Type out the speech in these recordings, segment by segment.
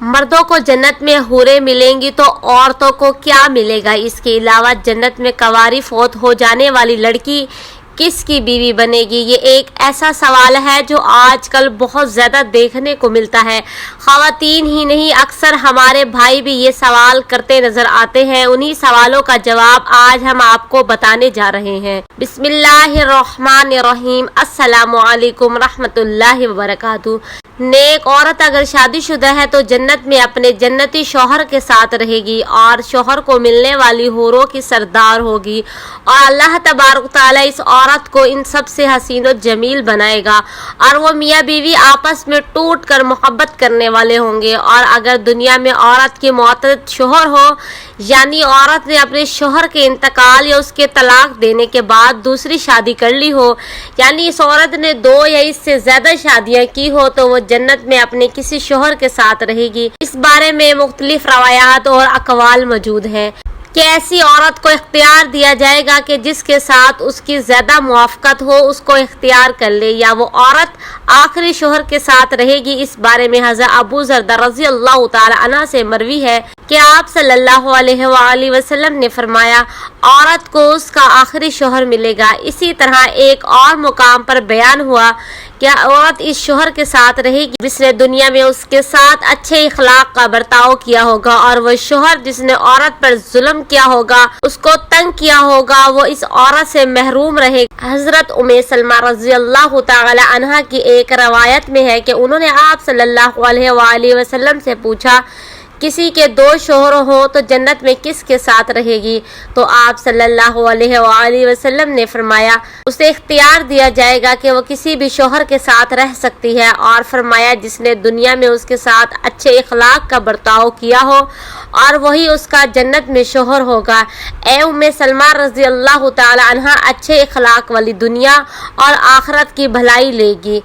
मर्दों को जन्नत में हूरें मिलेंगी तो औरतों को क्या मिलेगा? इसके अलावा जन्नत में कंवारी फौत हो जाने वाली लड़की किसकी बीवी बनेगी? ये एक ऐसा सवाल है जो आजकल बहुत ज़्यादा देखने को मिलता है। ख़वातीन ही नहीं, अक्सर हमारे भाई भी ये सवाल करते नज़र आते हैं। उन्हीं सवालों का जवाब आज हम आपको बताने जा रहे हैं। बिस्मिल्लाहिर्रहमानिर्रहीम। अस्सलामु अलैकुम रहमतुल्लाहि व बरकातुहू। नेक औरत अगर शादीशुदा है तो जन्नत में अपने जन्नती शौहर के साथ रहेगी और शौहर को मिलने वाली हूरों की सरदार होगी और अल्लाह तबारक तआला इस औरत को इन सब से हसीन और जमील बनाएगा और वो मियाँ बीवी आपस में टूट कर मोहब्बत करने वाले होंगे। और अगर दुनिया में औरत की मुअत्तद शौहर हो, यानी औरत ने अपने शौहर के इंतकाल या उसके तलाक देने के बाद दूसरी शादी कर ली हो, यानी इस औरत ने 2 या इससे ज़्यादा शादियाँ की हो, तो वो जन्नत में अपने किसी शौहर के साथ रहेगी। इस बारे में मुख्तलिफ रवायात और अकवाल मौजूद हैं कि ऐसी औरत को इख्तियार दिया जाएगा कि जिसके साथ उसकी ज़्यादा मुआफ़क़त हो उसको इख्तियार कर ले, या वो औरत आखिरी शौहर के साथ रहेगी। इस बारे में हज़रत अबू ज़र रज़ी अल्लाह तआला अन्हु से मरवी है कि आप सल्लल्लाहु अलैहि वसल्लम ने फरमाया, औरत को उसका आखिरी शौहर मिलेगा। इसी तरह एक और मुकाम पर बयान हुआ कि औरत इस शौहर के साथ रहेगी जिसने दुनिया में उसके साथ अच्छे इखलाक का बर्ताव किया होगा, और वह शौहर जिसने औरत पर जुल्म किया होगा, उसको तंग किया होगा, वो इस औरत से महरूम रहेगा। हजरत उम्मे सलमा रज़ी अल्लाह तआला अन्हा की एक रवायत में है कि उन्होंने आप सल्लल्लाहु अलैहि वसल्लम से पूछा, किसी के 2 शौहर हो तो जन्नत में किसके साथ रहेगी? तो आप सल्लल्लाहु अलैहि वसल्लम ने फरमाया, उसे इख्तियार दिया जाएगा कि वो किसी भी शौहर के साथ रह सकती है, और फरमाया जिसने दुनिया में उसके साथ अच्छे इखलाक का बर्ताव किया हो और वही उसका जन्नत में शौहर होगा। ए उम्मे सलमा रज़ी अल्लाह तआला अन्हा अच्छे इखलाक वाली दुनिया और आखिरत की भलाई लेगी।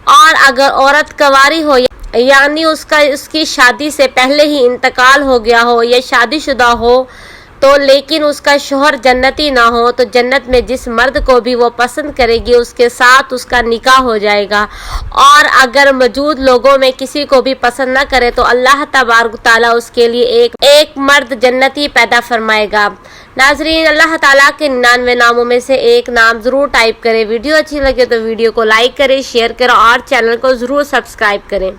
और अगर औरत कंवारी हो, यानी उसकी शादी से पहले ही इंतकाल हो गया हो या शादीशुदा हो तो लेकिन उसका शौहर जन्नती ना हो, तो जन्नत में जिस मर्द को भी वो पसंद करेगी उसके साथ उसका निकाह हो जाएगा। और अगर मौजूद लोगों में किसी को भी पसंद ना करे तो अल्लाह तबारक तआला उसके लिए एक मर्द जन्नती पैदा फरमाएगा। नाजरीन, अल्लाह ताला के 99 नामों में से एक नाम ज़रूर टाइप करें। वीडियो अच्छी लगे तो वीडियो को लाइक करें, शेयर करें और चैनल को ज़रूर सब्सक्राइब करें।